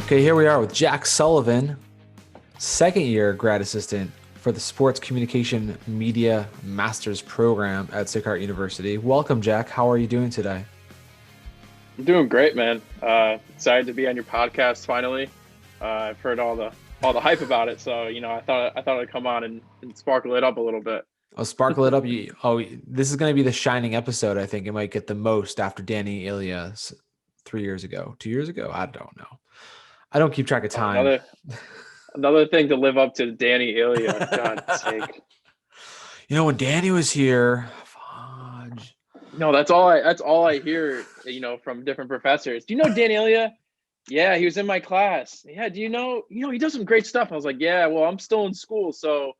Okay, here we are with Jack Sullivan, second year grad assistant for the Sports Communication Media Master's Program at Sicart University. Welcome, Jack. How are you doing today? I'm doing great, man. Excited to be on your podcast finally. I've heard all the hype about it, so I thought I'd come on and sparkle it up a little bit. I'll sparkle it up. This is going to be the shining episode. I think it might get the most after Danny Ilias 3 years ago, 2 years ago. I don't know. I don't keep track of time. Another thing to live up to, Danny Ilias. God's sake. When Danny was here, fudge. No, that's all I hear. From different professors. Do you know Danny Ilias? Yeah, he was in my class. Yeah, do you know? He does some great stuff. I was like, yeah. Well, I'm still in school, so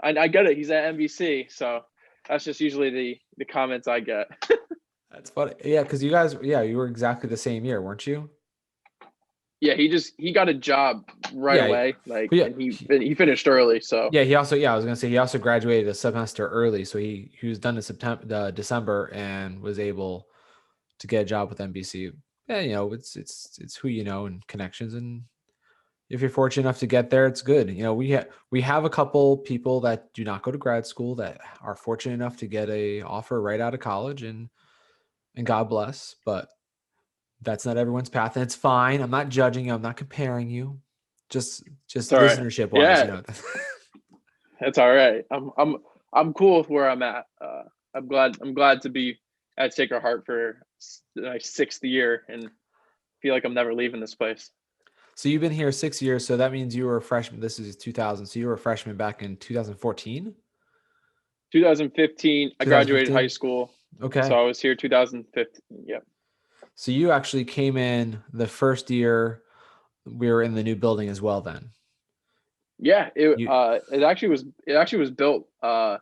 I get it. He's at NBC, so that's just usually the comments I get. That's funny. Yeah, because you guys, you were exactly the same year, weren't you? Yeah, he got a job right away, and he finished early. So I was gonna say he also graduated a semester early, so he was done in December, and was able to get a job with NBC. Yeah, it's who you know and connections, and if you're fortunate enough to get there, it's good. We have a couple people that do not go to grad school that are fortunate enough to get a offer right out of college, and God bless, but that's not everyone's path, and it's fine. I'm not judging you. I'm not comparing you. Just listenership wise, yeah. That's all right. I'm cool with where I'm at. I'm glad to be at Sacred Heart for my 6th year, and feel like I'm never leaving this place. So you've been here 6 years. So that means you were a freshman. This is 2000. So you were a freshman back in 2014. 2015. I graduated high school. Okay. So I was here 2015. Yep. So you actually came in the first year we were in the new building as well then. Yeah, it actually was built by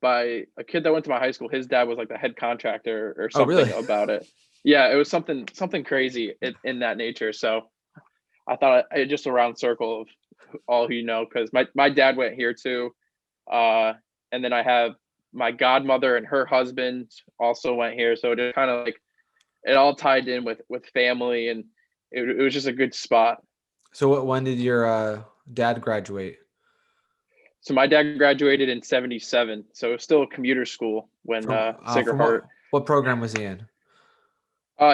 a kid that went to my high school. His dad was like the head contractor or something about it. Yeah, it was something crazy in that nature. So I thought I just a round circle of all who because my dad went here too. And then I have my godmother and her husband also went here. So it just kind of like it all tied in with family, and it was just a good spot. So when did your dad graduate? So my dad graduated in 1977. So it was still a commuter school when Sacred Heart. What program was he in?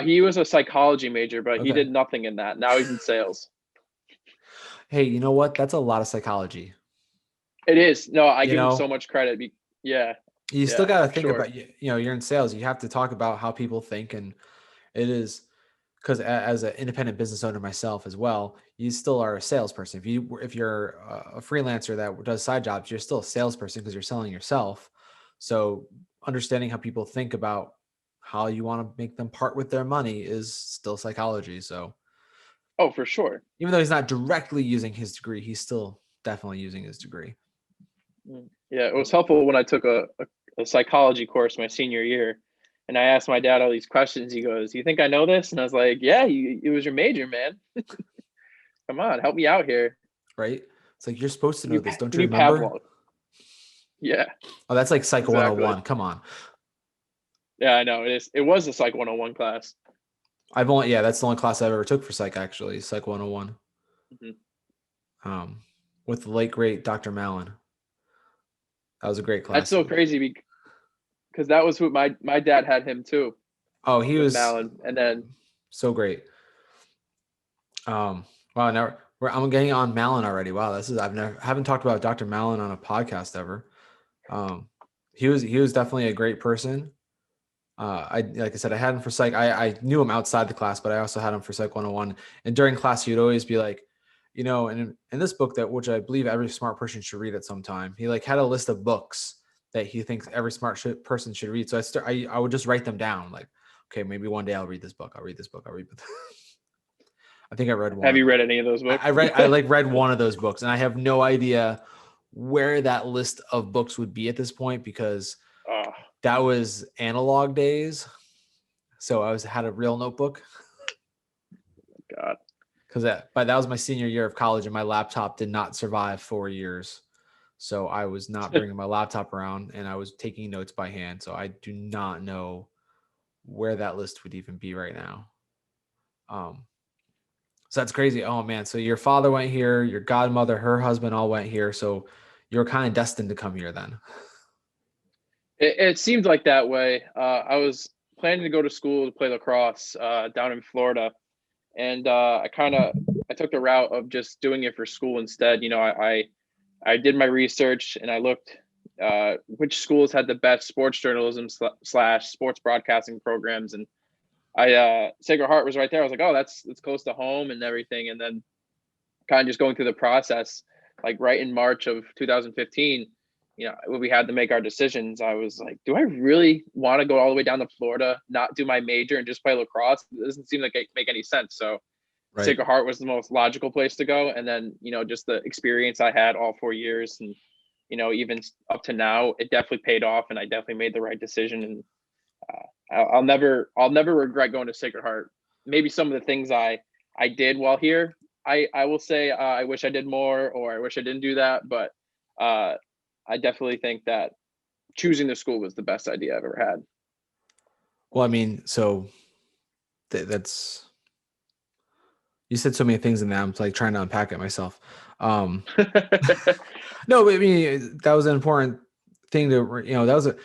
He was a psychology major, but he did nothing in that. Now he's in sales. Hey, you know what? That's a lot of psychology. It is. No, I give him so much credit. You still got to think about, you're in sales. You have to talk about how people think. And it is because as an independent business owner myself as well, you still are a salesperson. If you're a freelancer that does side jobs, you're still a salesperson because you're selling yourself. So understanding how people think about how you want to make them part with their money is still psychology. So, oh, for sure. Even though he's not directly using his degree, he's still definitely using his degree. Yeah, it was helpful when I took a psychology course my senior year, and I asked my dad all these questions. He goes, "You think I know this?" And I was like, "Yeah, it was your major, man. Come on, help me out here." Right? It's like, you're supposed to know this. Don't you remember? Pavlov. Yeah. Oh, that's like Psych 101. Come on. Yeah, I know. It was a Psych 101 class. That's the only class I've ever took for Psych, actually. Psych 101. Mm-hmm. With the late, great Dr. Mallon. That was a great class. That's so crazy because that was who my dad had him too. Oh, he was Mallon, and then so great. Wow, now I'm getting on Mallon already. Wow, I haven't talked about Dr. Mallon on a podcast ever. He was definitely a great person. Like I said, I had him for Psych. I knew him outside the class, but I also had him for Psych 101. And during class, he'd always be like, in this book which I believe every smart person should read at some time, he had a list of books that he thinks every smart person should read. So I would just write them down. Like, okay, maybe one day I'll read this book. I'll read this book. I think I read one. Have you read any of those books? I read one of those books, and I have no idea where that list of books would be at this point because that was analog days. So I had a real notebook. God. But that was my senior year of college, and my laptop did not survive 4 years. So I was not bringing my laptop around, and I was taking notes by hand. So I do not know where that list would even be right now. So that's crazy. Oh man. So your father went here, your godmother, her husband all went here. So you're kind of destined to come here then. It seemed like that way. I was planning to go to school to play lacrosse down in Florida, and I took the route of just doing it for school instead. I did my research and I looked which schools had the best sports journalism slash sports broadcasting programs, and Sacred Heart was right there. I was like, oh, that's close to home and everything, and then kind of just going through the process, like right in March of 2015, when we had to make our decisions, I was like, do I really want to go all the way down to Florida, not do my major and just play lacrosse? It doesn't seem like it make any sense. So Right. Sacred Heart was the most logical place to go. And then, just the experience I had all 4 years and, even up to now, it definitely paid off and I definitely made the right decision. And I'll never regret going to Sacred Heart. Maybe some of the things I did while here, I will say I wish I did more, or I wish I didn't do that. But I definitely think that choosing the school was the best idea I've ever had. Well, I mean, so that's, you said so many things in that. I'm like trying to unpack it myself. No, but I mean, that was an important thing to, that was an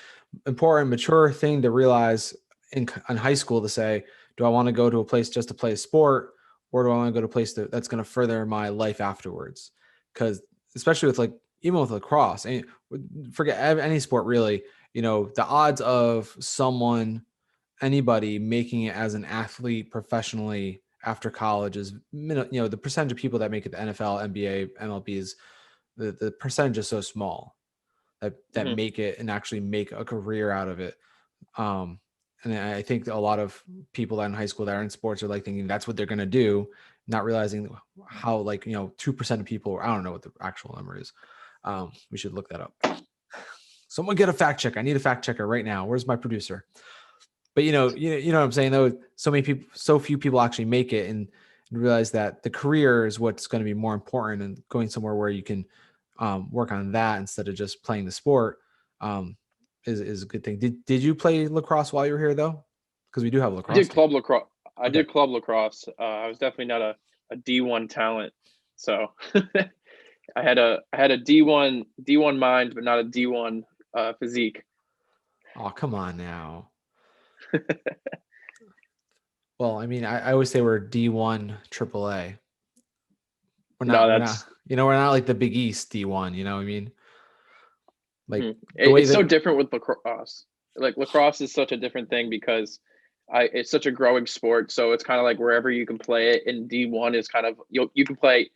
important, mature thing to realize in high school, to say, do I want to go to a place just to play a sport, or do I want to go to a place that's going to further my life afterwards? Because especially with even with lacrosse, and forget any sport really, the odds of anybody making it as an athlete professionally after college is, the percentage of people that make it the NFL, NBA, MLB is, the percentage is so small that Mm-hmm. make it and actually make a career out of it. And I think a lot of people that in high school that are in sports are thinking that's what they're going to do, not realizing how 2% of people, I don't know what the actual number is. We should look that up. Someone get a fact check. I need a fact checker right now. Where's my producer? But you know what I'm saying, though, so few people actually make it and realize that the career is what's going to be more important, and going somewhere where you can work on that instead of just playing the sport is a good thing. Did you play lacrosse while you were here though? Because we do have a I lacrosse did team. club lacrosse. I Okay. did club lacrosse. I was definitely not a D1 talent. So I had a D1 mind, but not a D1 physique. Oh, come on now. Well, I mean, I always say we're D1 AAA. We're No, not, that's we're not like the Big East D1, you know what I mean? Like the way it's so that, different with lacrosse. Like lacrosse is such a different thing because it's such a growing sport. So it's kind of like wherever you can play it. In D1 is kind of you can play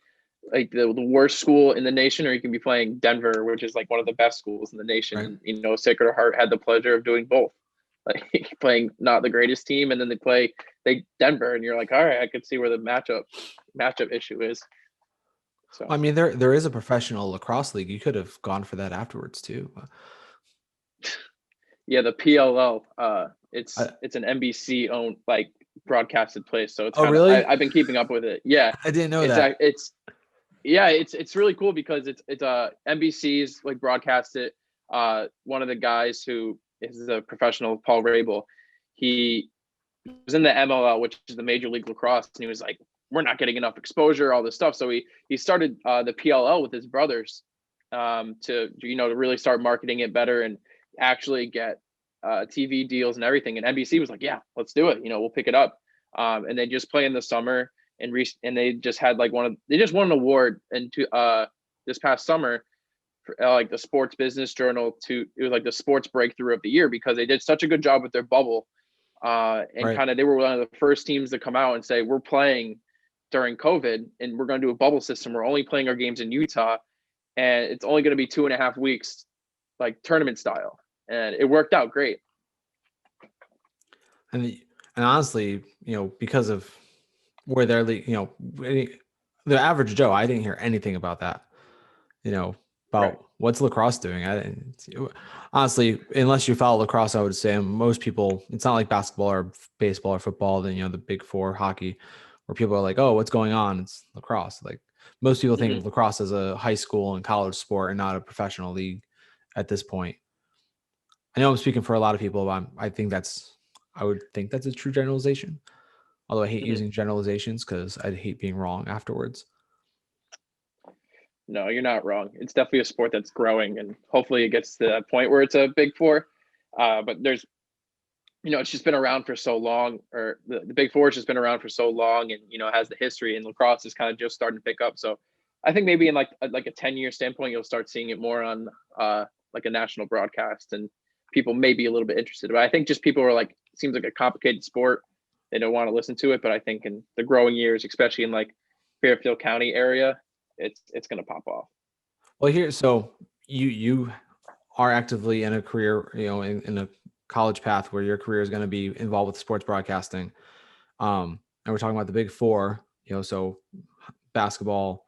like the worst school in the nation, or you can be playing Denver, which is like one of the best schools in the nation. right? And Sacred Heart had the pleasure of doing both, like playing not the greatest team, and then they Denver, and you're like, all right, I could see where the matchup issue is. So I mean, there is a professional lacrosse league. You could have gone for that afterwards too. yeah, the PLL, I, it's an NBC owned like broadcasted place, so it's oh, kind of really? I've been keeping up with it. Yeah, I didn't know it's that. it's yeah, it's really cool because it's NBC's like broadcast it. One of the guys who is a professional, Paul Rabel, he was in the MLL, which is the Major League Lacrosse, and he was like, "We're not getting enough exposure, all this stuff." So he started the PLL with his brothers to really start marketing it better and actually get TV deals and everything. And NBC was like, "Yeah, let's do it. We'll pick it up." And they just play in the summer, and they just had like they just won an award this past summer for, like the Sports Business Journal, it was like the sports breakthrough of the year because they did such a good job with their bubble. And Right. kind of they were one of the first teams to come out and say, we're playing during COVID and we're going to do a bubble system. We're only playing our games in Utah, and it's only going to be 2.5 weeks, like tournament style. And it worked out great. And honestly, because of where they're, the average Joe, I didn't hear anything about that. Right. About what's lacrosse doing. I didn't, honestly, unless you follow lacrosse, I would say most people, it's not like basketball or baseball or football, then, the big four, hockey, where people are like, oh, what's going on? It's lacrosse. Like most people think Mm-hmm. of lacrosse as a high school and college sport and not a professional league at this point. I know I'm speaking for a lot of people, but I would think that's a true generalization. Although I hate using generalizations because I hate being wrong afterwards. No, you're not wrong. It's definitely a sport that's growing, and hopefully it gets to that point where it's a Big Four. But there's, it's just been around for so long, or the Big Four has just been around for so long, and has the history. And lacrosse is kind of just starting to pick up. So I think maybe in like a 10-year standpoint, you'll start seeing it more on like a national broadcast, and people may be a little bit interested. But I think just people are like, it seems like a complicated sport. They don't want to listen to it. But I think in the growing years, especially in like Fairfield County area, it's going to pop off. Well, so you are actively in a career, in a college path where your career is going to be involved with sports broadcasting. And we're talking about the Big Four, so basketball,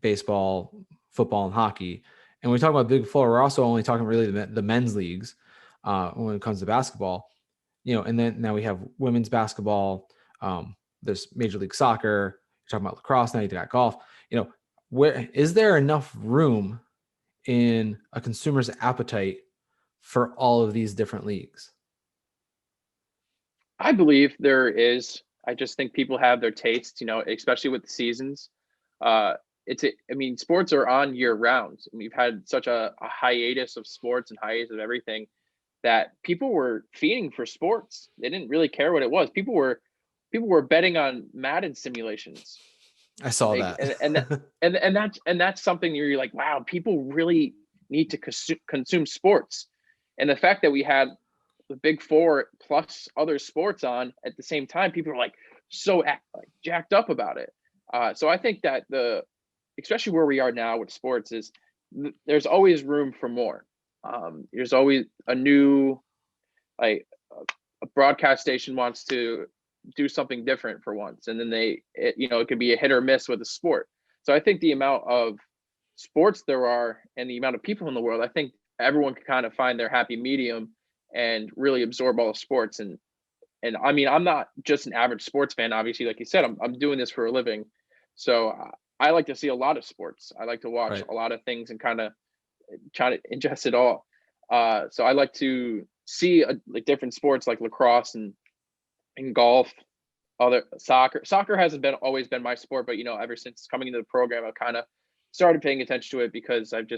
baseball, football, and hockey. And when we talk about Big Four, we're also only talking really the men's leagues when it comes to basketball. And then now we have women's basketball. There's Major League Soccer. You're talking about lacrosse. Now you got golf. Where is there enough room in a consumer's appetite for all of these different leagues? I believe there is. I just think people have their tastes, especially with the seasons. Sports are on year round. We've had such a hiatus of sports and hiatus of everything that people were feeding for sports. They didn't really care what it was. People were betting on Madden simulations. I saw that. And that's something you're like, wow, people really need to consume sports. And the fact that we had the Big Four plus other sports on at the same time, people are like so jacked up about it. So I think that especially where we are now with sports is there's always room for more. There's always a new, like a broadcast station wants to do something different for once, and then it could be a hit or miss with a sport. So I think the amount of sports there are and the amount of people in the world, I think everyone can kind of find their happy medium and really absorb all the sports. And I'm not just an average sports fan. Obviously, like you said, I'm doing this for a living, so I like to see a lot of sports. I like to watch a lot of things and kind of try to ingest it all. So I like to see like different sports like lacrosse and golf, other soccer. Soccer hasn't always been my sport, but ever since coming into the program, I've kind of started paying attention to it because I've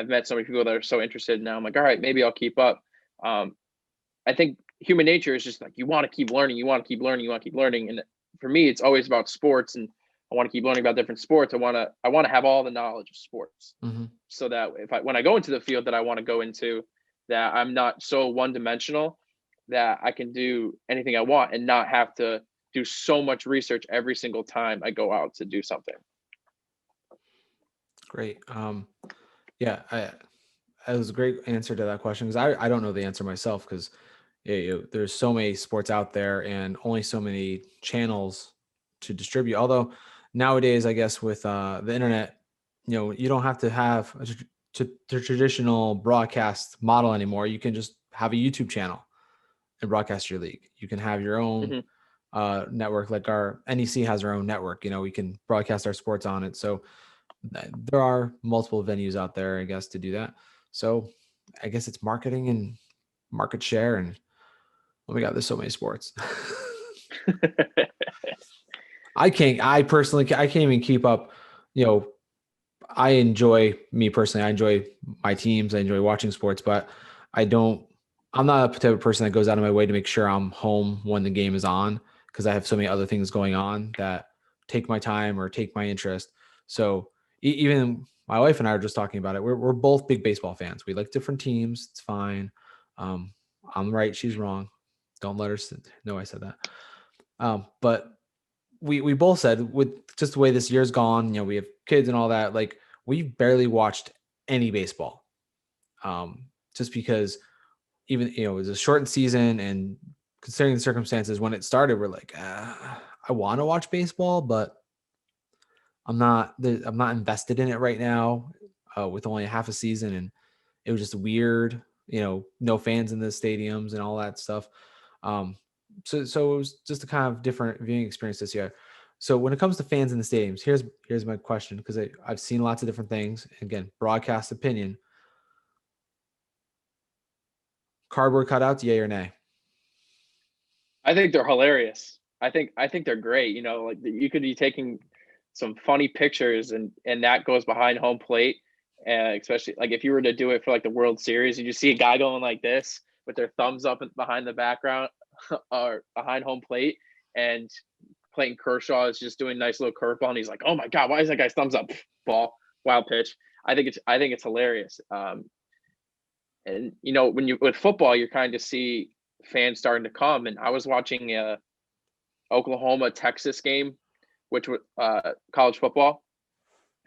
met so many people that are so interested. Now I'm like, all right, maybe I'll keep up. I think human nature is just like you want to keep learning, you want to keep learning, you want to keep learning. And for me, it's always about sports, and I want to keep learning about different sports. I want to have all the knowledge of sports, so that when I go into the field that I want to go into, that I'm not so one dimensional, that I can do anything I want and not have to do so much research every single time I go out to do something. Great. Yeah, that was a great answer to that question, because I don't know the answer myself, because there's so many sports out there and only so many channels to distribute. Although nowadays, I guess with the internet, you don't have to have the traditional broadcast model anymore. You can just have a YouTube channel and broadcast your league. You can have your own network, like our NEC has our own network. We can broadcast our sports on it. So there are multiple venues out there, I guess, to do that. So I guess it's marketing and market share, and oh my God, there's so many sports. I can't even keep up. I enjoy my teams. I enjoy watching sports, but I'm not a type of person that goes out of my way to make sure I'm home when the game is on, because I have so many other things going on that take my time or take my interest. So even my wife and I are just talking about it. We're both big baseball fans. We like different teams. It's fine. I'm right. She's wrong. Don't let her know I said that. But we both said, with just the way this year's gone, we have kids and all that, like we've barely watched any baseball. Just because even, it was a shortened season, and considering the circumstances when it started, we're like, I want to watch baseball, but I'm not invested in it right now, with only half a season. And it was just weird, no fans in the stadiums and all that stuff. So it was just a kind of different viewing experience this year. So when it comes to fans in the stadiums, here's my question, because I've seen lots of different things. Again, broadcast opinion. Cardboard cutouts, yay or nay? I think they're hilarious. I think they're great. You know, like you could be taking some funny pictures and that goes behind home plate. And especially like if you were to do it for like the World Series, you just see a guy going like this with their thumbs up behind the background or behind home plate, and Clayton Kershaw is just doing a nice little curveball, and he's like, "Oh my god, why is that guy's thumbs up?" Ball, wild pitch. I think it's hilarious. And you know, when you with football, you're kind of see fans starting to come. And I was watching a Oklahoma Texas game, which was college football.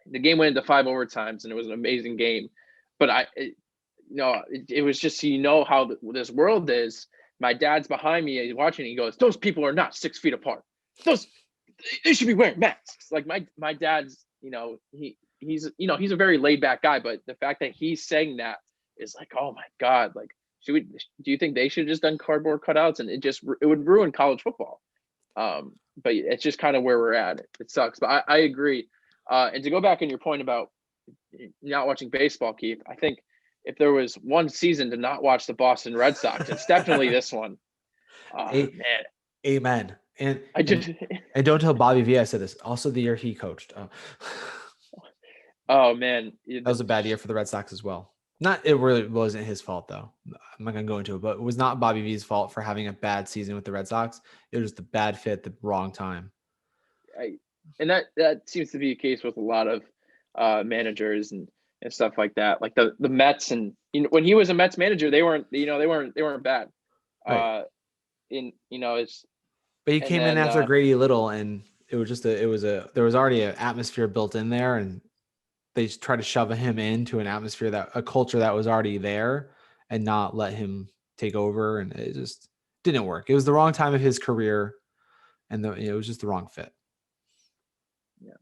The game went into 5 overtimes, and it was an amazing game. But it was just so you know how this world is. My dad's behind me, he's watching. He goes, "Those people are not 6 feet apart. They should be wearing masks." Like my dad's, he's a very laid back guy, but the fact that he's saying that is like, oh my god, like do you think they should have just done cardboard cutouts? And it would ruin college football. But it's just kind of where we're at. It sucks, but I agree. And to go back on your point about not watching baseball, Keith, I think if there was one season to not watch the Boston Red Sox, it's definitely this one. Man. Amen. And don't tell Bobby V I said this. Also the year he coached. Oh man. That was a bad year for the Red Sox as well. It really wasn't his fault though. I'm not going to go into it, but it was not Bobby V's fault for having a bad season with the Red Sox. It was the bad fit at the wrong time. And that seems to be the case with a lot of managers and stuff like that. Like the Mets, and when he was a Mets manager, they weren't bad. Right. It's. But he came in after Grady Little, and it was there was already an atmosphere built in there, and they just tried to shove him into an atmosphere a culture that was already there, and not let him take over, and it just didn't work. It was the wrong time of his career, and it was just the wrong fit. Yeah.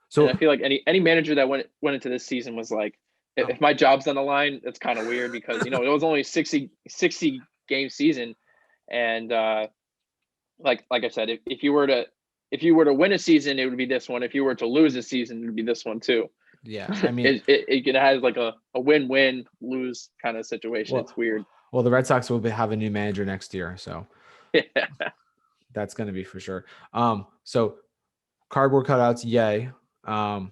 So and I feel like any manager that went into this season was like, if my job's on the line, it's kind of weird because it was only a 60 game season, and like I said, if you were to win a season, it would be this one. If you were to lose a season, it would be this one too. Yeah, I mean, it has like a win-win lose kind of situation. It's weird. Well, the Red Sox will have a new manager next year, so that's going to be for sure. So cardboard cutouts, yay. I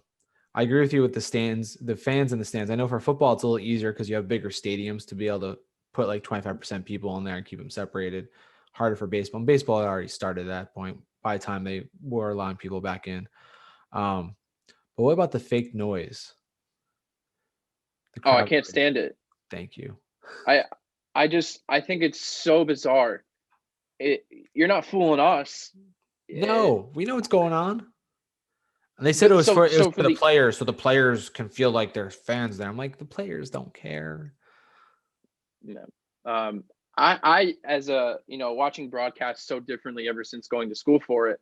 agree with you with the stands, the fans in the stands. I know for football it's a little easier because you have bigger stadiums to be able to put like 25% people in there and keep them separated. Harder for baseball. And baseball had already started at that point by the time they were allowing people back in. But what about the fake noise? I can't stand it. Thank you. I think it's so bizarre. You're not fooling us. No, we know what's going on. And they said it was for the players, so the players can feel like there's fans there. I'm like, the players don't care. No. I as a watching broadcasts so differently ever since going to school for it.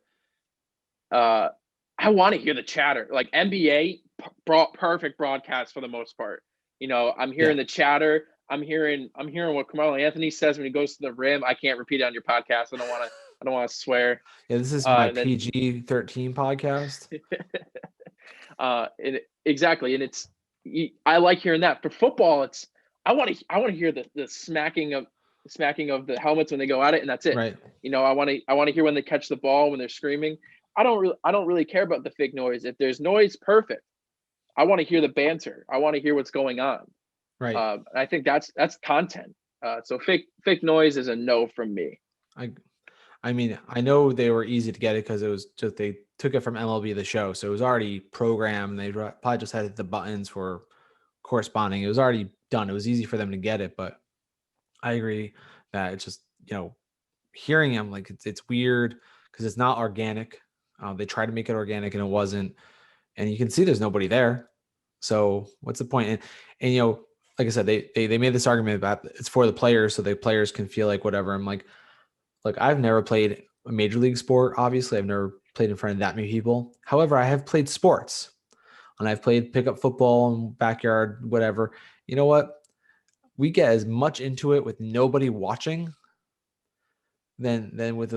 I want to hear the chatter. Like NBA, perfect broadcast for the most part. I'm hearing the chatter. I'm hearing what Carmelo Anthony says when he goes to the rim. I can't repeat it on your podcast. I don't want to swear. Yeah, this is my PG-13 podcast. Exactly, and I like hearing that. For football, I want to hear the smacking of the helmets when they go at it, and that's it. Right. I want to hear when they catch the ball, when they're screaming. I don't really care about the fake noise. If there's noise, perfect. I want to hear the banter. I want to hear what's going on. Right. I think that's content. So fake noise is a no from me. I mean, I know they were easy to get it because it was just they took it from MLB The Show, so it was already programmed. They probably just had the buttons for corresponding. It was already done. It was easy for them to get it, but I agree that it's just hearing them like it's weird because it's not organic. They tried to make it organic and it wasn't, and you can see there's nobody there. So what's the point? And like I said, they made this argument about it's for the players so the players can feel like whatever. I'm like, look, I've never played a major league sport. Obviously, I've never played in front of that many people. However, I have played sports, and I've played pickup football and backyard, whatever. You know what? We get as much into it with nobody watching than with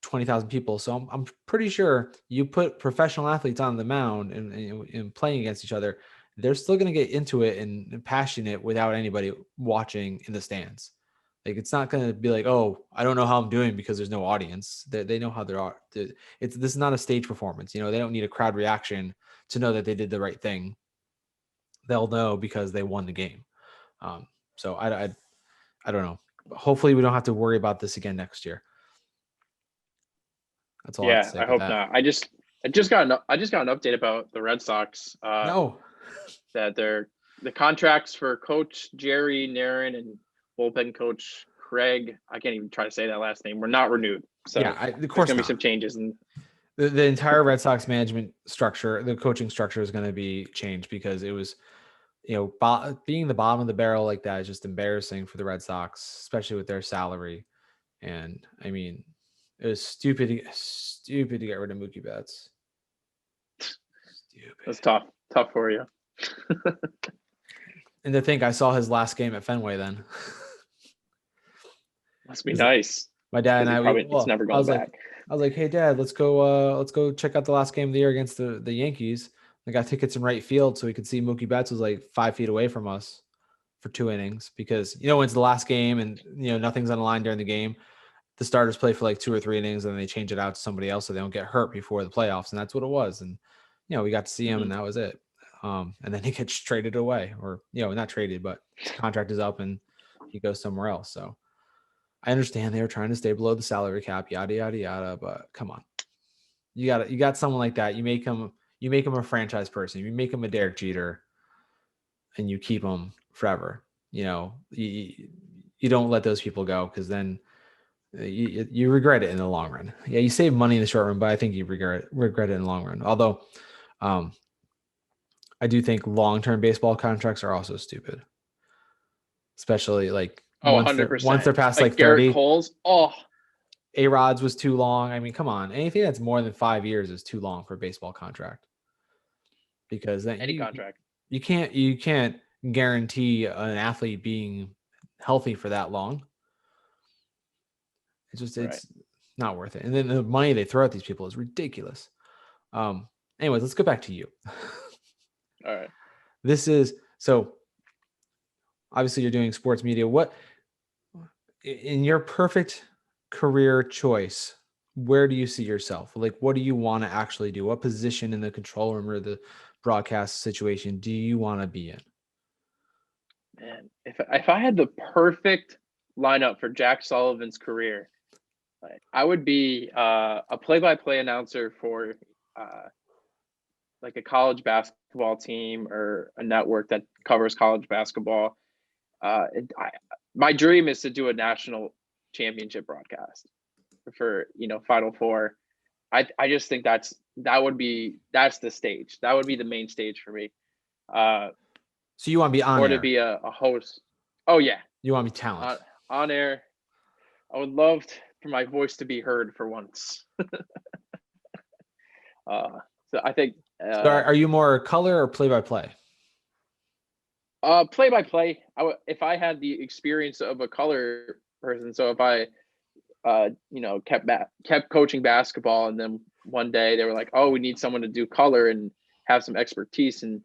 20,000 people. So I'm pretty sure you put professional athletes on the mound and playing against each other, they're still going to get into it and passionate without anybody watching in the stands. Like, it's not going to be like, oh, I don't know how I'm doing because there's no audience. They know how they are. This is not a stage performance. They don't need a crowd reaction to know that they did the right thing. They'll know because they won the game. So I don't know. Hopefully we don't have to worry about this again next year. That's all I have to Yeah, say I about hope that. not. I just got an update about the Red Sox. No. That the contracts for Coach Jerry Narin and bullpen coach Craig, I can't even try to say that last name, were not renewed. So Yeah, of there's course going to be not. some changes. And The entire Red Sox management structure, the coaching structure is going to be changed because it was, being the bottom of the barrel like that is just embarrassing for the Red Sox, especially with their salary. And I mean, it was stupid to get rid of Mookie Betts. Stupid. That's tough for you. And to think I saw his last game at Fenway then. Must be nice. My dad and I, it's never going back. I was like, hey Dad, let's go check out the last game of the year against the Yankees. I got tickets in right field so we could see Mookie Betts was like 5 feet away from us for 2 innings because when it's the last game and nothing's on the line during the game, the starters play for like 2 or 3 innings and then they change it out to somebody else so they don't get hurt before the playoffs, and that's what it was. And we got to see him and that was it. And then he gets traded away, or not traded, but his contract is up and he goes somewhere else. So I understand they were trying to stay below the salary cap, yada yada yada, but come on, you got someone like that. You make him a franchise person. You make him a Derek Jeter, and you keep him forever. You don't let those people go because then you regret it in the long run. Yeah, you save money in the short run, but I think you regret it in the long run. Although, I do think long-term baseball contracts are also stupid, especially like once 100%. they're past like Garrett 30. Cole's. A-Rod's was too long. I mean, come on. Anything that's more than 5 years is too long for a baseball contract. Because then any contract. You can't guarantee an athlete being healthy for that long. It's not worth it. And then the money they throw at these people is ridiculous. Anyways, let's go back to you. All right. This is so obviously you're doing sports media. What in your perfect career choice, where do you see yourself? Like, what do you want to actually do? What position in the control room or the broadcast situation do you want to be in? Man, if I had the perfect lineup for Jack Sullivan's career, I would be a play-by-play announcer for like a college basketball team or a network that covers college basketball. My dream is to do a national championship broadcast for Final Four. I just think that's the stage. That would be the main stage for me. So you want to be on or air? To be a host. Oh yeah. You want to be talent on air. I would love for my voice to be heard for once. So I think. So are you more color or play-by-play? Play-by-play. If I had the experience of a color person, so if I, kept coaching basketball, and then one day they were like, "Oh, we need someone to do color and have some expertise in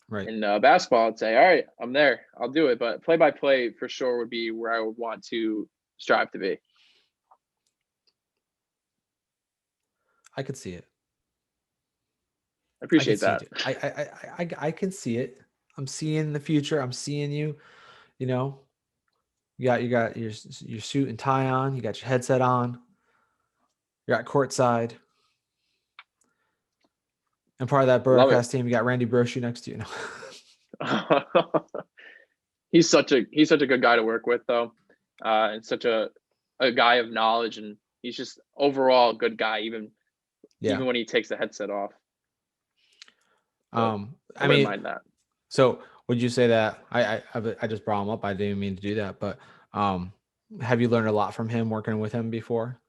basketball," I'd say, "All right, I'm there. I'll do it." But play-by-play for sure would be where I would want to strive to be. I could see it. I appreciate that. I can see it. I'm seeing the future. I'm seeing you. You got your suit and tie on. You got your headset on. You're at courtside. And part of that broadcast team, you got Randy Brochu next to you. He's such a good guy to work with, though, and such a guy of knowledge, and he's just overall a good guy, even when he takes the headset off. So I wouldn't mind that. So would you say that I just brought him up? I didn't mean to do that, but have you learned a lot from him working with him before?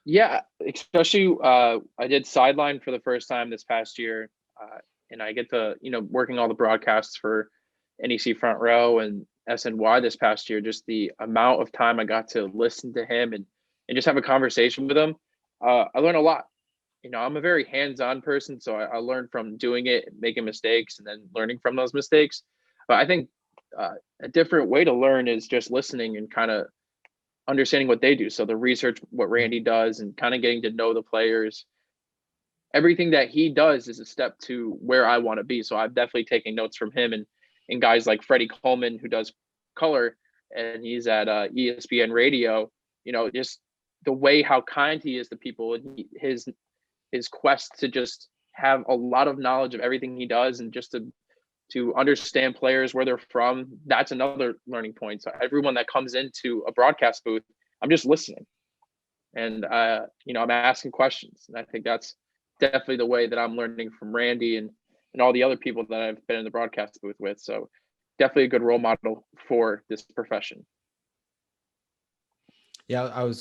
Yeah, especially I did sideline for the first time this past year, and I get to working all the broadcasts for NEC Front Row and SNY this past year. Just the amount of time I got to listen to him and just have a conversation with him, I learned a lot. I'm a very hands-on person, so I learned from doing it, making mistakes, and then learning from those mistakes. But I think a different way to learn is just listening and kind of understanding what they do. So the research, what Randy does, and kind of getting to know the players. Everything that he does is a step to where I want to be. So I'm definitely taking notes from him and guys like Freddie Coleman, who does color, and he's at ESPN Radio. Just the way how kind he is to people, and his quest to just have a lot of knowledge of everything he does, and just to understand players, where they're from. That's another learning point. So everyone that comes into a broadcast booth, I'm just listening, and I'm asking questions, and I think that's definitely the way that I'm learning from Randy and all the other people that I've been in the broadcast booth with. So definitely a good role model for this profession. Yeah,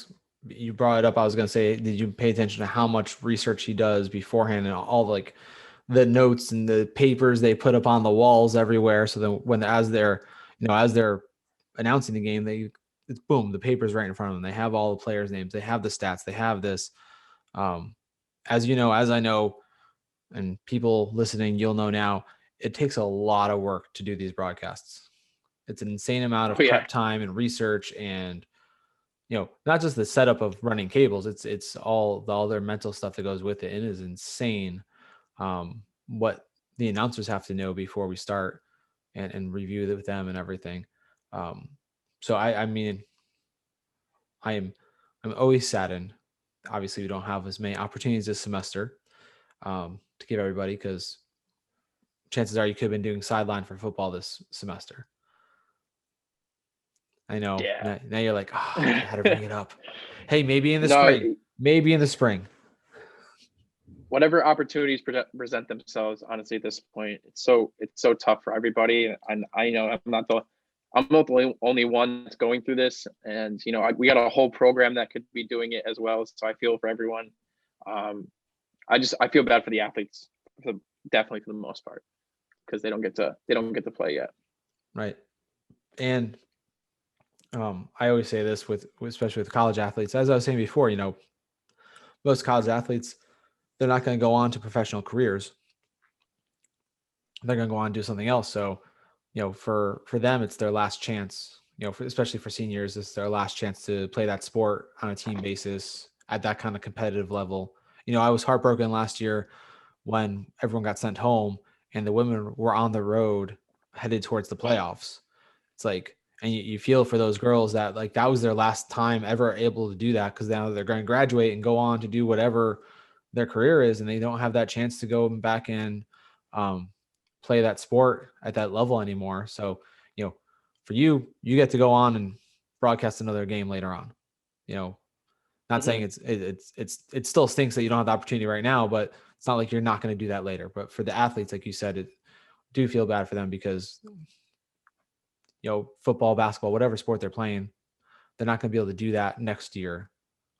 you brought it up. I was going to say, did you pay attention to how much research he does beforehand, and all like the notes and the papers they put up on the walls everywhere? So then as they're announcing the game, it's boom, the paper's right in front of them. They have all the players' names, they have the stats, they have this. As you know, as I know, and people listening, you'll know now, it takes a lot of work to do these broadcasts. It's an insane amount of prep time and research, and not just the setup of running cables. It's all their mental stuff that goes with it. It is insane what the announcers have to know before we start and review it with them and everything. So I'm always saddened. Obviously, we don't have as many opportunities this semester to give everybody, because chances are you could have been doing sideline for football this semester. I know. Yeah. Now you're like, oh, I had to bring it up. Hey, maybe in the spring. Maybe in the spring. Whatever opportunities present themselves, honestly, at this point, it's so tough for everybody. And I know I'm not the only one that's going through this. And we got a whole program that could be doing it as well. So I feel for everyone. I feel bad for the athletes, definitely for the most part, because they don't get to play yet. Right. And I always say this especially with college athletes, as I was saying before, most college athletes, they're not going to go on to professional careers. They're going to go on and do something else. So, for them, it's their last chance, especially for seniors, it's their last chance to play that sport on a team basis at that kind of competitive level. I was heartbroken last year when everyone got sent home and the women were on the road headed towards the playoffs. It's like, and you feel for those girls that like that was their last time ever able to do that, because now they're going to graduate and go on to do whatever their career is, and they don't have that chance to go back and play that sport at that level anymore. So, for you get to go on and broadcast another game later on. Not saying it still stinks that you don't have the opportunity right now, but it's not like you're not going to do that later. But for the athletes, like you said, do feel bad for them, because football, basketball, whatever sport they're playing, they're not going to be able to do that next year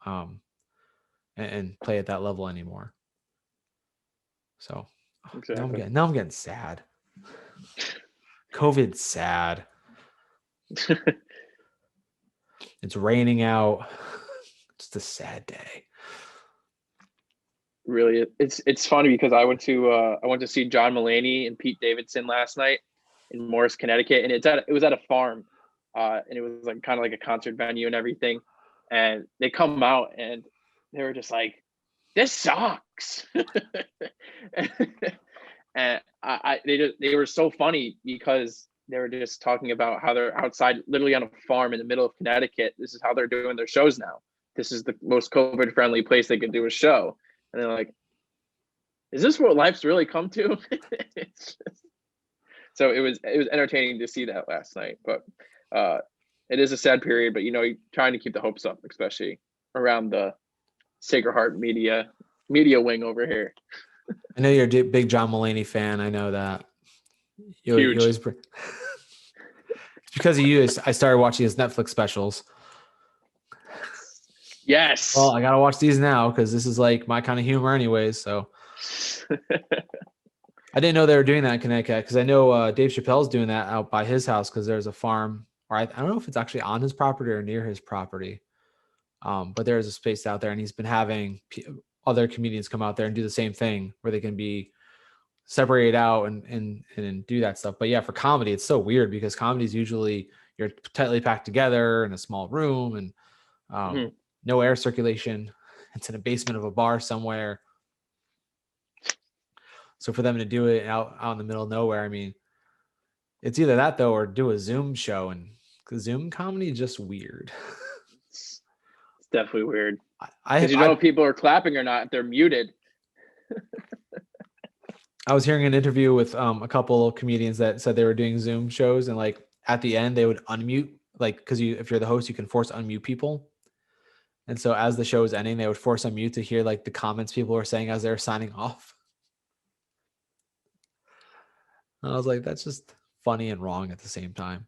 and play at that level anymore. So exactly. Now I'm getting sad. COVID's sad. It's raining out. It's a sad day. Really, it's funny because I went to see John Mulaney and Pete Davidson last night in Morris, Connecticut, and it was at a farm, and it was like kind of like a concert venue and everything. And they come out and they were just like, "This sucks," and they were so funny because they were just talking about how they're outside, literally on a farm in the middle of Connecticut. This is how they're doing their shows now. This is the most COVID friendly place they can do a show. And they're like, is this what life's really come to? So it was entertaining to see that last night. But it is a sad period, but trying to keep the hopes up, especially around the Sacred Heart media wing over here. I know you're a big John Mulaney fan. I know that. Huge. It's because of you, I started watching his Netflix specials. Yes. Well, I gotta watch these now because this is like my kind of humor, anyways. So I didn't know they were doing that in Connecticut, because I know Dave Chappelle's doing that out by his house, because there's a farm, or I don't know if it's actually on his property or near his property, but there's a space out there, and he's been having other comedians come out there and do the same thing, where they can be separate out and do that stuff. But yeah, for comedy, it's so weird because comedy is usually you're tightly packed together in a small room and no air circulation. It's in a basement of a bar somewhere. So for them to do it out in the middle of nowhere, I mean, it's either that though, or do a Zoom show, and Zoom comedy is just weird. It's definitely weird. Because you don't know if people are clapping or not, if they're muted. I was hearing an interview with a couple of comedians that said they were doing Zoom shows, and like at the end they would unmute, like, because if you're the host, you can force unmute people. And so as the show is ending, they would force unmute to hear like the comments people were saying as they're signing off. And I was like, that's just funny and wrong at the same time.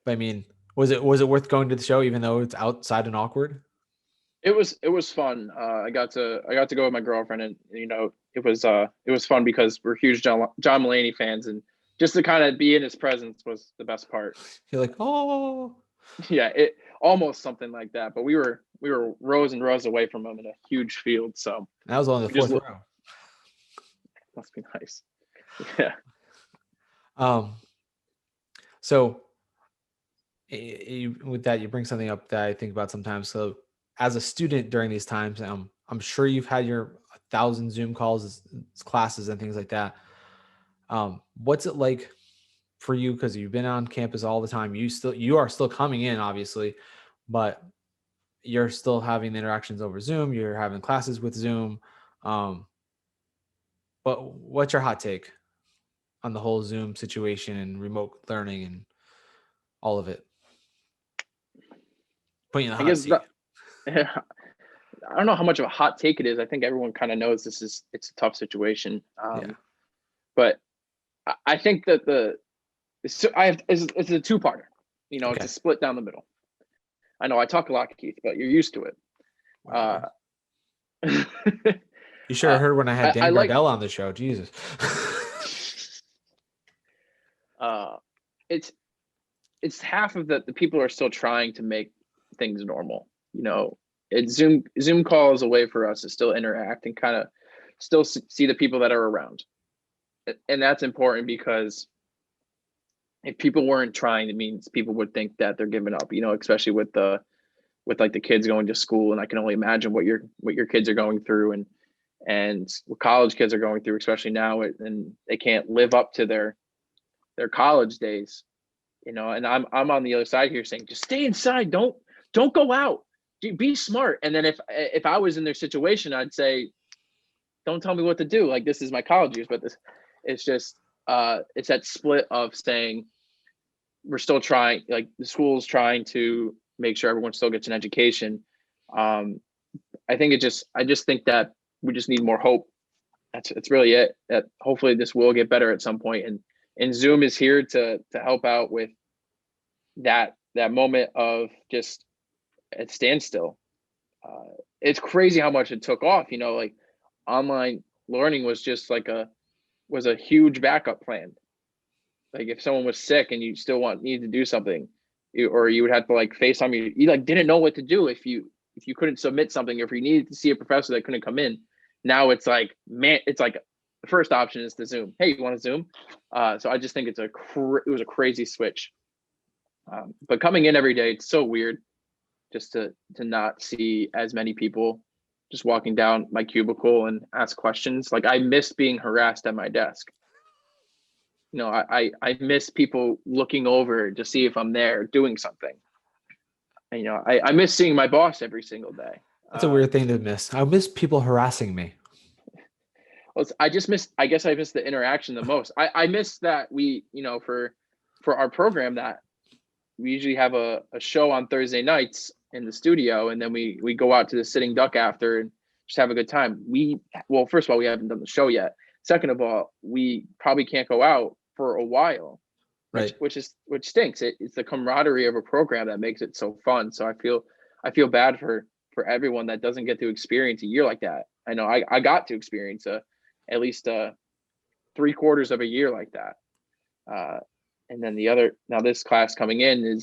But I mean, was it worth going to the show even though it's outside and awkward? It was fun. I got to go with my girlfriend, and it was fun because we're huge John Mulaney fans, and just to kind of be in his presence was the best part. You're like, oh yeah, it almost something like that. But we were rows and rows away from him in a huge field, so that was on the fourth row. Must be nice. Yeah. So with that, you bring something up that I think about sometimes. So as a student during these times, I'm sure you've had your 1,000 Zoom calls, classes, and things like that. What's it like for you? Because you've been on campus all the time. You are still coming in, obviously, but you're still having the interactions over Zoom. You're having classes with Zoom. But what's your hot take on the whole Zoom situation and remote learning and all of it? Putting in the hot seat. I don't know how much of a hot take it is. I think everyone kind of knows it's a tough situation. But I think that it's a two-parter. Okay. It's a split down the middle. I know I talk a lot, Keith, but you're used to it. You sure heard when I had Dan Gardella on the show. Jesus. It's half of the people are still trying to make things normal. Zoom call is a way for us to still interact and kind of still see the people that are around. And that's important because if people weren't trying, it means people would think that they're giving up, especially with like the kids going to school. And I can only imagine what your kids are going through and what college kids are going through, especially now, and they can't live up to their college days, and I'm on the other side here saying, just stay inside. Don't go out. Be smart. And then if I was in their situation, I'd say, don't tell me what to do. Like, this is my college years, but it's just, it's that split of saying we're still trying, like the school's trying to make sure everyone still gets an education. I just think that we just need more hope. That's really it. That hopefully this will get better at some point, and Zoom is here to help out with that moment of just at standstill. It's crazy how much it took off. Like online learning was just like a huge backup plan. Like if someone was sick and you still need to do something, or you would have to like FaceTime, you like didn't know what to do if you couldn't submit something, or if you needed to see a professor that couldn't come in. Now it's like, man, it's like the first option is to Zoom. Hey, you want to Zoom? So I just think it was a crazy switch. But coming in every day, it's so weird just to not see as many people just walking down my cubicle and ask questions. Like, I miss being harassed at my desk. I miss people looking over to see if I'm there doing something. And, I miss seeing my boss every single day. That's a weird thing to miss. I miss people harassing me. Well, I guess I miss the interaction the most. I miss that we, for our program, that we usually have a show on Thursday nights in the studio, and then we go out to the Sitting Duck after and just have a good time. First of all, we haven't done the show yet. Second of all, we probably can't go out for a while, right? Which stinks. It's the camaraderie of a program that makes it so fun. So I feel bad for everyone that doesn't get to experience a year like that. I know I got to experience at least 3/4 of a year like that. And then now this class coming in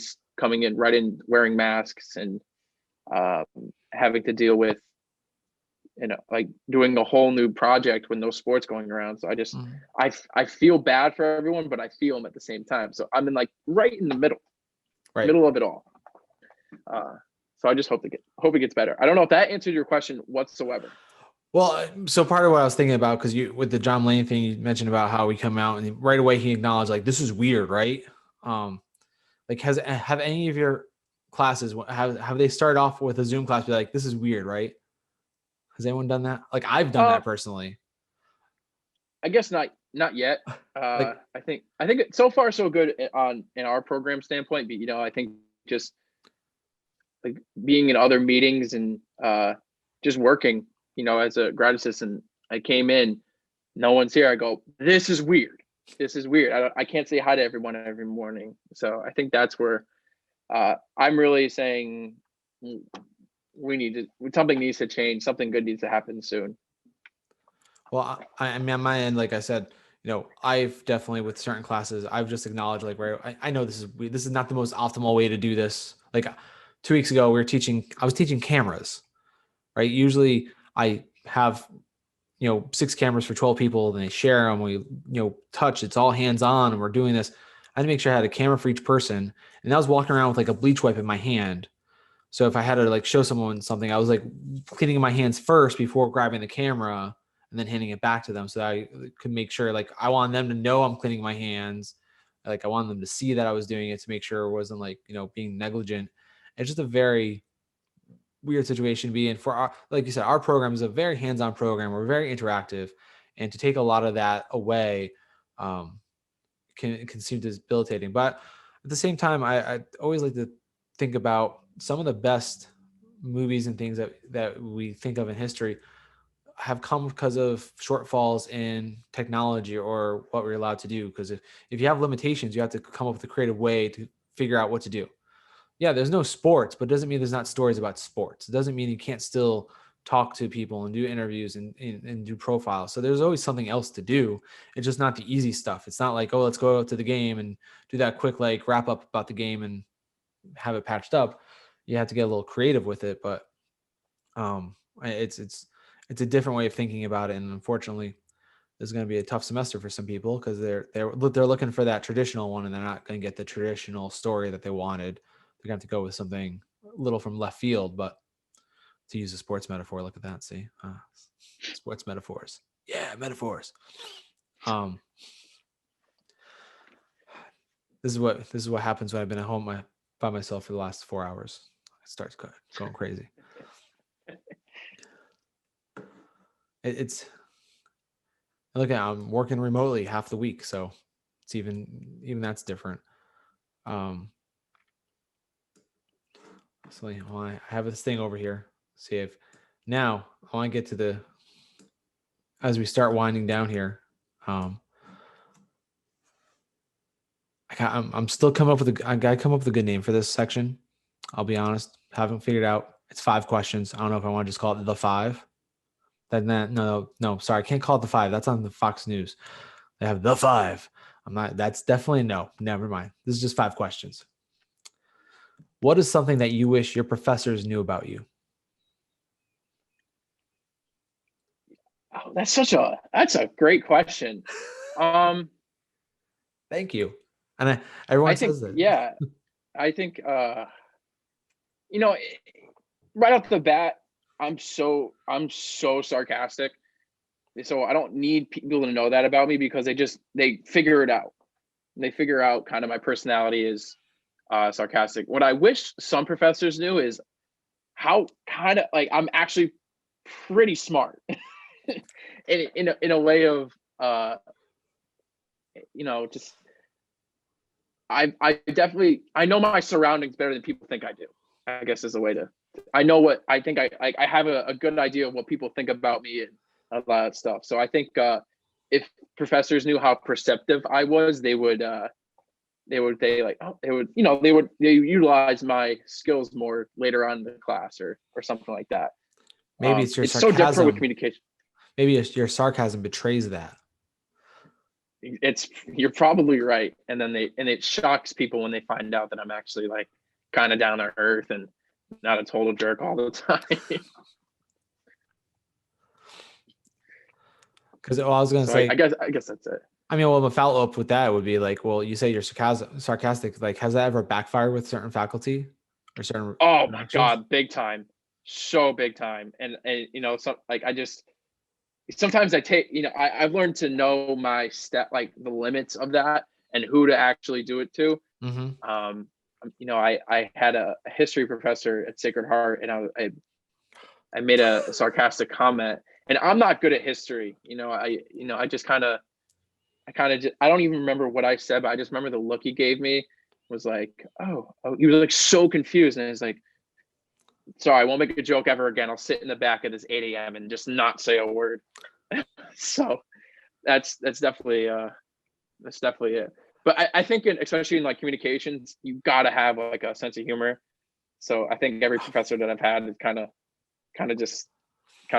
right in wearing masks and having to deal with like doing a whole new project with no sports going around. So I feel bad for everyone, but I feel them at the same time. So I'm in like right in the middle of it all. So I just hope it gets better. I don't know if that answered your question whatsoever. Well, so part of what I was thinking about, because with the John Mulaney thing, you mentioned about how we come out and right away he acknowledged like this is weird, right? Like have any of your classes have they started off with a Zoom class be like this is weird, right? Has anyone done that? Like I've done that personally. I guess not yet. Like I think it's so far so good in our program standpoint, but I think just like being in other meetings and just working, as a grad assistant, I came in, no one's here. I go, this is weird. I can't say hi to everyone every morning. So I think that's where I'm really saying something needs to change. Something good needs to happen soon. Well, I mean, on my end, like I said, I've definitely with certain classes, I've just acknowledged like where I know this is not the most optimal way to do this. Like 2 weeks ago, I was teaching cameras, right? Usually I have, 6 cameras for 12 people and they share them. We, touch, it's all hands on and we're doing this. I had to make sure I had a camera for each person. And I was walking around with like a bleach wipe in my hand. So if I had to like show someone something, I was like cleaning my hands first before grabbing the camera and then handing it back to them. So that I could make sure like I want them to know I'm cleaning my hands. Like I wanted them to see that I was doing it to make sure it wasn't like, being negligent. It's just a very weird situation to be in for our, like you said, our program is a very hands-on program. We're very interactive, and to take a lot of that away can seem debilitating. But at the same time, I always like to think about some of the best movies and things that we think of in history have come because of shortfalls in technology or what we're allowed to do. Because if you have limitations, you have to come up with a creative way to figure out what to do. Yeah, there's no sports, but it doesn't mean there's not stories about sports. It doesn't mean you can't still talk to people and do interviews and do profiles. So there's always something else to do. It's just not the easy stuff. It's not like, oh, let's go out to the game and do that quick, like wrap up about the game and have it patched up. You have to get a little creative with it, but it's a different way of thinking about it. And unfortunately, this is going to be a tough semester for some people because they're looking for that traditional one and they're not going to get the traditional story that they wanted. They're going to have to go with something a little from left field, but to use a sports metaphor, look at that. See, sports metaphors. Yeah, metaphors. This is what happens when I've been at home by myself for the last 4 hours. It starts going crazy. It's look at I'm working remotely half the week, so it's even that's different. So I have this thing over here. See if now I want to get to as we start winding down here. I'm still coming up with I gotta come up with a good name for this section. I'll be honest, haven't figured out. It's 5 questions. I don't know if I want to just call it the 5. No, sorry, I can't call it the 5. That's on the Fox News. They have the 5. I'm not. That's definitely no. Never mind. This is just 5 questions. What is something that you wish your professors knew about you? Oh, that's a great question. Thank you. And everyone says that. Yeah, I think right off the bat, I'm so sarcastic. So I don't need people to know that about me because they figure it out. They figure out kind of my personality is sarcastic. What I wish some professors knew is how kind of like I'm actually pretty smart in a way of just I definitely I know my surroundings better than people think I do. I guess is a way to I know what I think I have a good idea of what people think about me and a lot of stuff. So I think if professors knew how perceptive I was, they would utilize my skills more later on in the class or something like that. Maybe it's your it's sarcasm. So different with communication. Maybe your sarcasm betrays that. You're probably right. And then it shocks people when they find out that I'm actually like kind of down to earth and not a total jerk all the time. Because I was gonna say, I guess that's it. I mean, well, the follow up with that would be like, well, you say you're sarcastic. Like, has that ever backfired with certain faculty or certain Oh my interactions? God, big time, so big time. And so like sometimes I take, I've learned to know my like the limits of that and who to actually do it to. Mm-hmm. I had a history professor at Sacred Heart, and I made a sarcastic comment, and I'm not good at history. I just I don't even remember what I said, but I just remember the look he gave me was like, oh, he was like so confused, and I was like, sorry, I won't make a joke ever again. I'll sit in the back at this 8 a.m. and just not say a word. So that's definitely it. But I think especially in like communications, you gotta have like a sense of humor. So I think every professor that I've had has kind of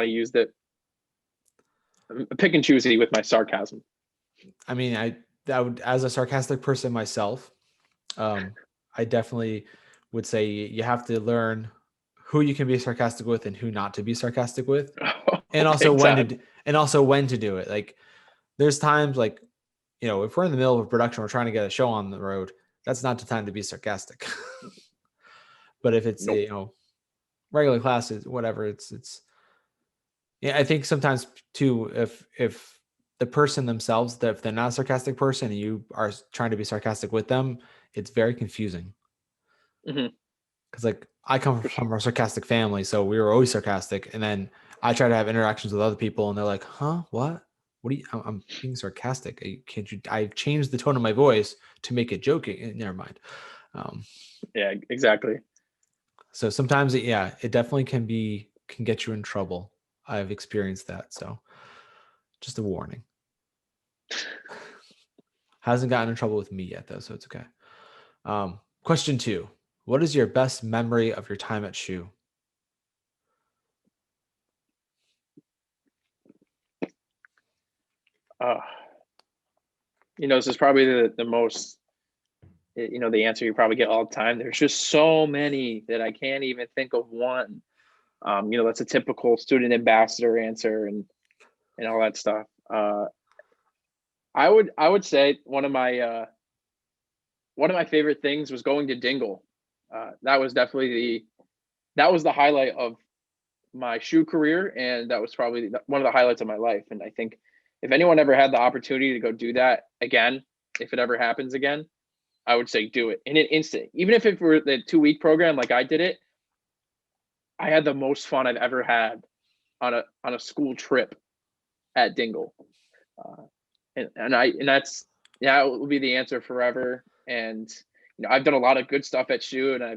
used it. I'm pick and choosy with my sarcasm. I mean, I would, as a sarcastic person myself, I definitely would say you have to learn who you can be sarcastic with and who not to be sarcastic with, and also when to do it. Like, there's times like, if we're in the middle of a production, we're trying to get a show on the road, that's not the time to be sarcastic. But if it's regular classes, whatever, it's yeah. I think sometimes too, if the person themselves, that if they're not a sarcastic person and you are trying to be sarcastic with them, it's very confusing. Mm-hmm. Because like I come from a sarcastic family, so we were always sarcastic, and then I try to have interactions with other people, and they're like, "Huh? What? What are you? I'm being sarcastic. Can't you? I've changed the tone of my voice to make it joking. Never mind." Yeah, exactly. So sometimes, it definitely can get you in trouble. I've experienced that, so just a warning. Hasn't gotten in trouble with me yet, though, so it's okay. Question 2: what is your best memory of your time at SHU? This is probably the most, the answer you probably get all the time. There's just so many that I can't even think of one. That's a typical student ambassador answer and all that stuff. I would say one of my favorite things was going to Dingle. That was definitely the highlight of my SHU career, and that was probably one of the highlights of my life. And I think if anyone ever had the opportunity to go do that again, if it ever happens again, I would say do it in an instant. Even if it were the 2-week program like I did it, I had the most fun I've ever had on a school trip at Dingle. And that's, it will be the answer forever. And I've done a lot of good stuff at SHU, and I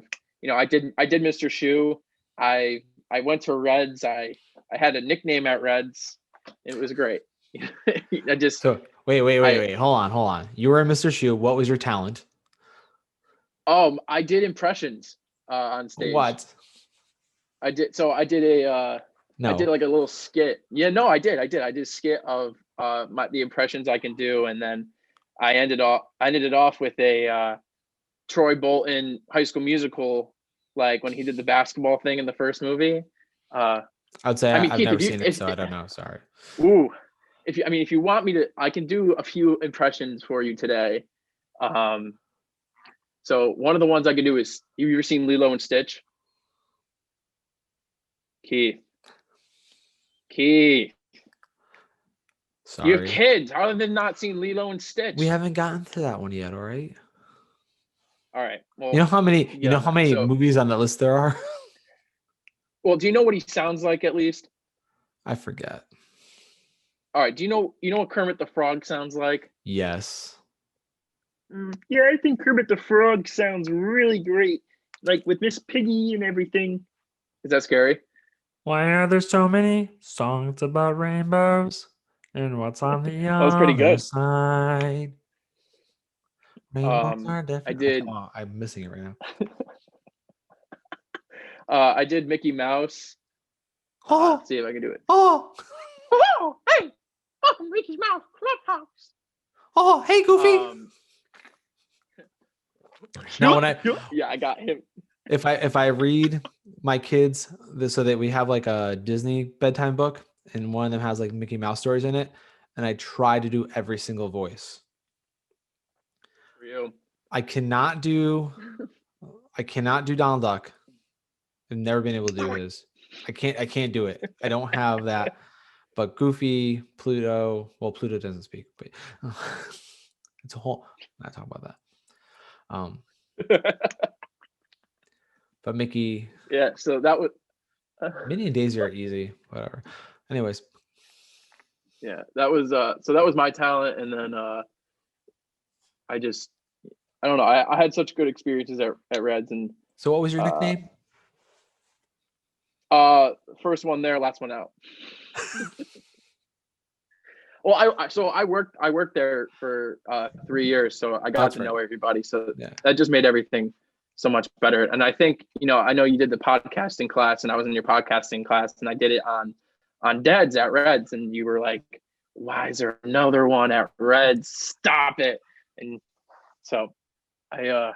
did Mr. SHU. I went to Reds. I had a nickname at Reds. It was great. So wait. Hold on. You were Mr. SHU. What was your talent? I did impressions on stage. What? I did I did like a little skit. Yeah, no, I did a skit of the impressions I can do, and then I ended it off with a Troy Bolton High School Musical, like when he did the basketball thing in the first movie. I'd say I've never seen it, so I don't know. Sorry. Ooh, if you want me to, I can do a few impressions for you today. So one of the ones I can do is, have you ever seen Lilo and Stitch? Keith. Sorry. You have kids. How have they not seen Lilo and Stitch? We haven't gotten to that one yet. All right. All right. Well, you know how many movies on that list there are? Well, do you know what he sounds like at least? I forget. All right. Do you know what Kermit the Frog sounds like? Yes. Yeah, I think Kermit the Frog sounds really great, like with Miss Piggy and everything. Is that scary? Why are there so many songs about rainbows? And what's on the other side? Rainbows are different. I'm missing it right now. I did Mickey Mouse. Let's see if I can do it. Hey! Welcome Mickey Mouse Clubhouse. Hey, Goofy. Now when I got him. If I read my kids so that we have like a Disney bedtime book, and one of them has like Mickey Mouse stories in it, and I try to do every single voice. For you. I cannot do Donald Duck. I've never been able to do his. I can't do it. I don't have that. But Goofy, Pluto, well, Pluto doesn't speak, but it's a whole. I'm not talking about that. But Mickey. Yeah. So that was. Minnie and Daisy are easy. Whatever. Anyways. Yeah, that was so that was my talent, and then I don't know. I had such good experiences at Reds, and so what was your nickname? First one there, last one out. Well, I worked there for 3 years, so I got to know everybody. So that just made everything so much better. And I think, I know you did the podcasting class, and I was in your podcasting class, and I did it on Dads at Reds, and you were like, why is there another one at Reds? Stop it. And so I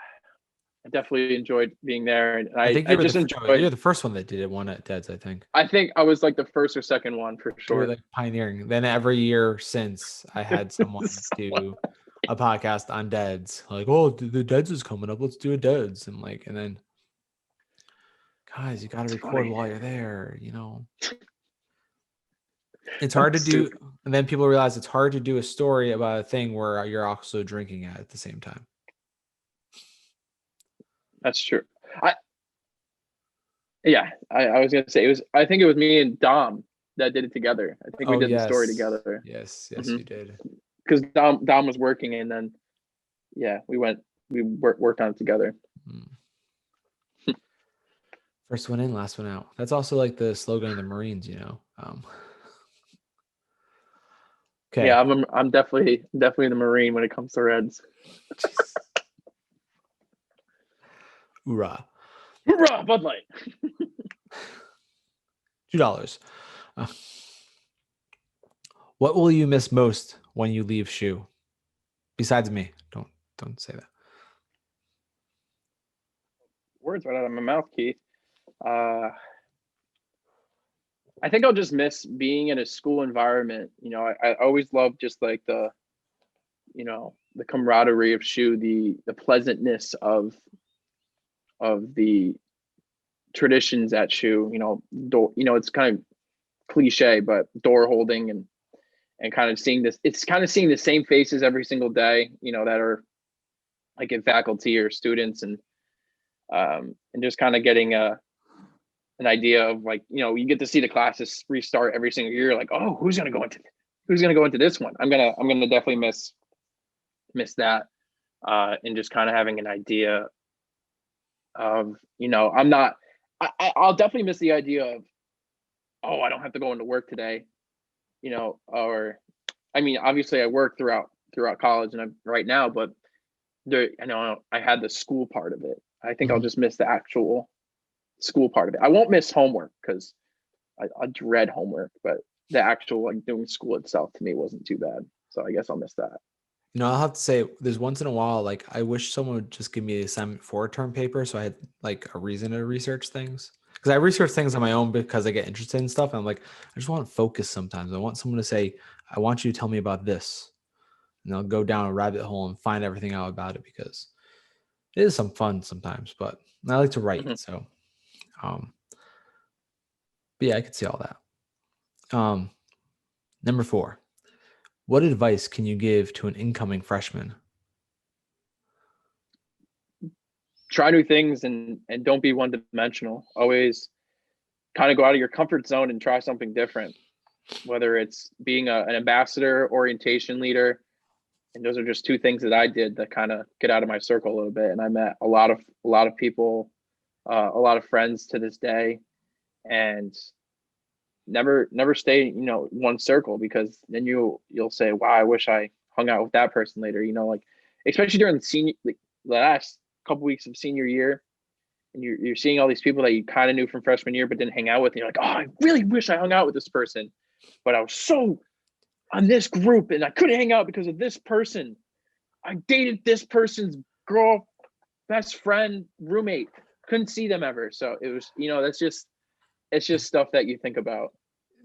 definitely enjoyed being there, and I think just enjoyed. You're the first one that did it, one at Dad's, I think. I think I was like the first or second one for sure. You were like pioneering. Then every year since, I had someone do a podcast on Dad's. Like, oh, the Dad's is coming up. Let's do a Dad's. And then, guys, you got to record while you're there. It's hard to do. And then people realize it's hard to do a story about a thing where you're also drinking at the same time. That's true. I was gonna say I think it was me and Dom that did it together. I think we did the story together. Yes, you did. Because Dom was working, and then we worked on it together. First one in, last one out. That's also like the slogan of the Marines, Okay. Yeah, I'm definitely the Marine when it comes to Reds. Hoorah. Hoorah, Bud Light. $2. What will you miss most when you leave SHU? Besides me. Don't say that. Words right out of my mouth, Keith. I think I'll just miss being in a school environment. I always love just like the camaraderie of SHU, the pleasantness of the traditions at SHU. It's kind of cliche, but door holding and kind of seeing this. It's kind of seeing the same faces every single day. That are like in faculty or students, and just kind of getting an idea of like, you get to see the classes restart every single year. Like, oh, who's going to go into this one? I'm going to definitely miss that. And just kind of having an idea of, I'll definitely miss the idea of, oh, I don't have to go into work today, or, I mean, obviously I work throughout college and I'm right now, but I know I had the school part of it. I think I'll just miss the actual school part of it. I won't miss homework because I dread homework, but the actual like doing school itself to me wasn't too bad. So I guess I'll miss that. I'll have to say there's once in a while, like I wish someone would just give me the assignment for a term paper. So I had like a reason to research things, because I research things on my own because I get interested in stuff. And I'm like, I just want to focus sometimes. I want someone to say, I want you to tell me about this. And I'll go down a rabbit hole and find everything out about it, because it is some fun sometimes, but I like to write. So, but yeah, I could see all that. Number 4, what advice can you give to an incoming freshman? Try new things and don't be one-dimensional. Always kind of go out of your comfort zone and try something different, whether it's being an ambassador, orientation leader. And those are just 2 things that I did that kind of get out of my circle a little bit. And I met a lot of people, a lot of friends to this day, and never stay, one circle, because then you'll say, wow, I wish I hung out with that person later, like especially during the last couple weeks of senior year, and you're seeing all these people that you kind of knew from freshman year but didn't hang out with, and you're like, oh, I really wish I hung out with this person, but I was so on this group and I couldn't hang out because of this person. I dated this person's girl, best friend, roommate, couldn't see them ever. So it was, it's just stuff that you think about.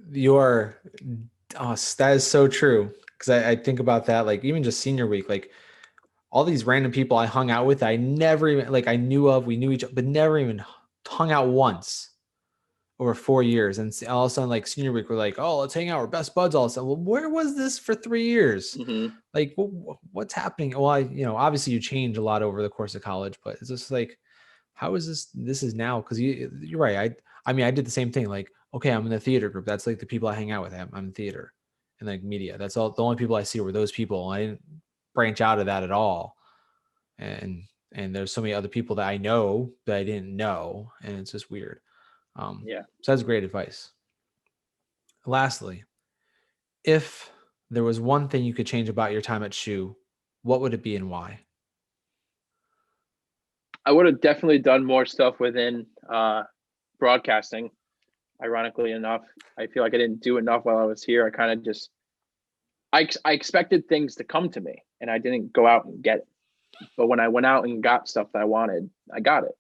That is so true. Because I think about that, like even just senior week, like all these random people I hung out with, I never even like I knew of, we knew each other, but never even hung out once over 4 years. And all of a sudden, like senior week, we're like, oh, let's hang out. We're best buds all of a sudden. Well, where was this for 3 years? Mm-hmm. Like, what's happening? Well, obviously you change a lot over the course of college, but it's just like, how is this? This is now, because you're right. I mean, I did the same thing. Like, okay, I'm in the theater group. That's like the people I hang out with. I'm in theater and like media. That's all. The only people I see were those people. I didn't branch out of that at all. And there's so many other people that I know that I didn't know, and it's just weird. Yeah. So that's great advice. Lastly, if there was one thing you could change about your time at SHU, what would it be and why? I would have definitely done more stuff within broadcasting. Ironically enough, I feel like I didn't do enough while I was here. I kind of just I expected things to come to me, and I didn't go out and get it. But when I went out and got stuff that I wanted, I got it.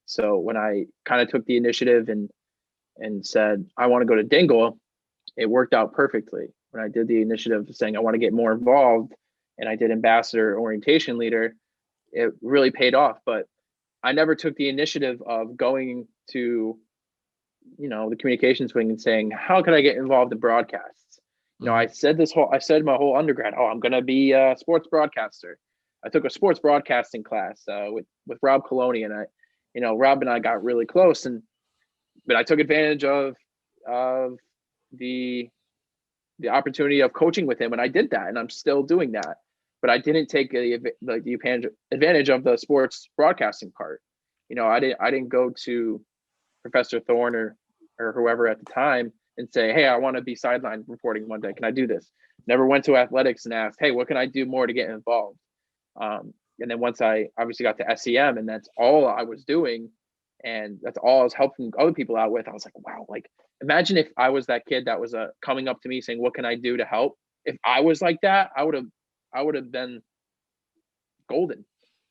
So when I kind of took the initiative and said I want to go to Dingle, it worked out perfectly. When I did the initiative saying I want to get more involved, and I did ambassador orientation leader, it really paid off. But I never took the initiative of going to, the communications wing and saying, how can I get involved in broadcasts? I said my whole undergrad, oh, I'm going to be a sports broadcaster. I took a sports broadcasting class with Rob Coloni, and Rob and I got really close, but I took advantage of the opportunity of coaching with him, and I did that, and I'm still doing that. But I didn't take the advantage of the sports broadcasting part. I didn't go to Professor Thorne or whoever at the time and say, hey, I want to be sideline reporting one day. Can I do this? Never went to athletics and asked, hey, what can I do more to get involved? And then once I obviously got to SEM, and that's all I was doing, and that's all I was helping other people out with, I was like, wow, like imagine if I was that kid that was coming up to me saying, what can I do to help? If I was like that, I would have been golden.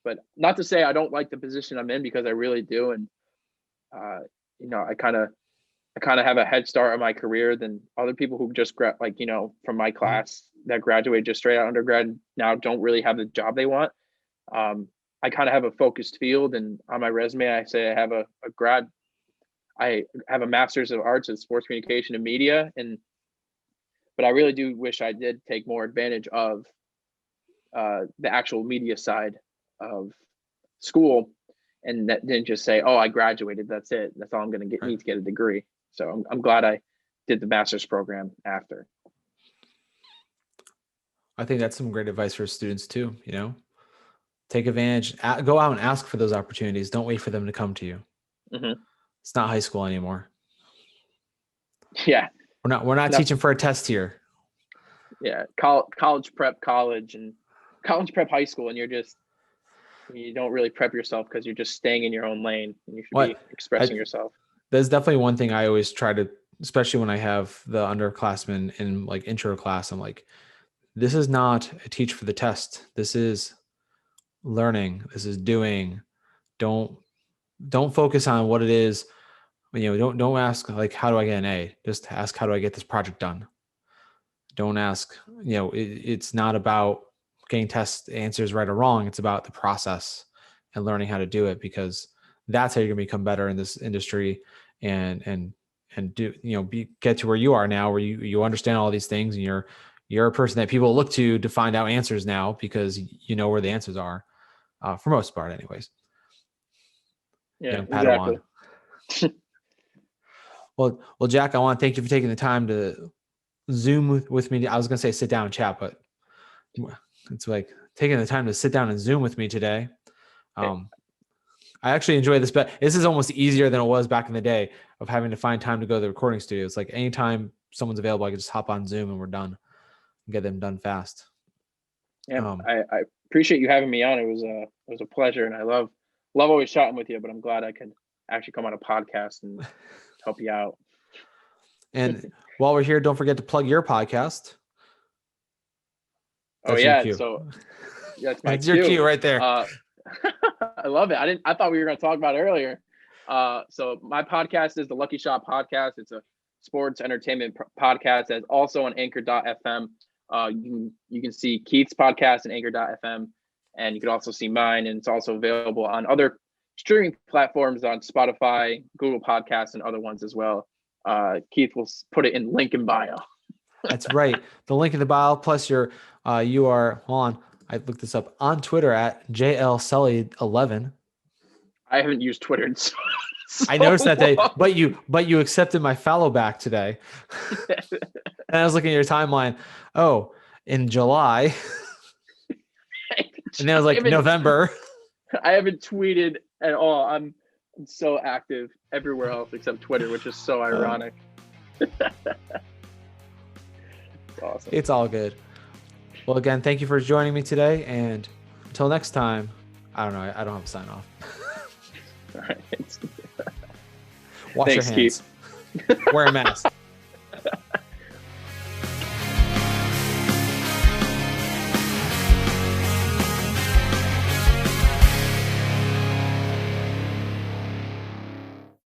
But not to say I don't like the position I'm in, because I really do. And I kind of have a head start on my career than other people who just from my class that graduated just straight out undergrad now don't really have the job they want. I kind of have a focused field, and on my resume, I say I have I have a master's of arts in sports communication and media. But I really do wish I did take more advantage of the actual media side of school, and that didn't just say, oh, I graduated, that's it, that's all I'm going to need to get a degree. So I'm glad I did the master's program after. I think that's some great advice for students too. Take advantage, go out and ask for those opportunities. Don't wait for them to come to you. Mm-hmm. It's not high school anymore. Yeah. We're not teaching for a test here. Yeah. College prep college and college prep high school. And you don't really prep yourself because you're just staying in your own lane, and you should be expressing yourself. There's definitely one thing I always try to, especially when I have the underclassmen in like intro class, I'm like, this is not a teach for the test. This is learning. This is doing. Don't focus on what it is. Don't ask like, how do I get an A? Just ask, how do I get this project done? Don't ask, it's not about getting test answers right or wrong. It's about the process and learning how to do it, because that's how you're gonna become better in this industry and do, get to where you are now, where you understand all these things, and you're a person that people look to find out answers now, because you know where the answers are, for most part anyways. Yeah, exactly. Well, Jack, I want to thank you for taking the time to Zoom with me. I was going to say sit down and chat, but it's like taking the time to sit down and Zoom with me today. I actually enjoy this, but this is almost easier than it was back in the day of having to find time to go to the recording studio. It's like anytime someone's available, I can just hop on Zoom and we're done and get them done fast. Yeah, I appreciate you having me on. It was a pleasure, and I love always chatting with you, but I'm glad I could actually come on a podcast and help you out. And while we're here, don't forget to plug your podcast. That's your cue. So that's your cue right there. I love it. I thought we were going to talk about it earlier. So my podcast is the Lucky Shot Podcast. It's a sports entertainment podcast that's also on anchor.fm. You can see Keith's podcast and Anchor.fm, and you can also see mine, and it's also available on other streaming platforms on Spotify, Google Podcasts, and other ones as well. Keith will put it in link in bio. That's right. The link in the bio, plus you are, hold on, I looked this up on Twitter at JLSully11. I haven't used Twitter in so I noticed that but you accepted my follow back today. And I was looking at your timeline. Oh, in July. And then I was like, November. I haven't tweeted at all. I'm so active everywhere else except Twitter, which is so ironic. Awesome. It's all good. Well, again, thank you for joining me today. And until next time, I don't know. I don't have a sign off. All right. Wash your hands. Keith. Wear a mask.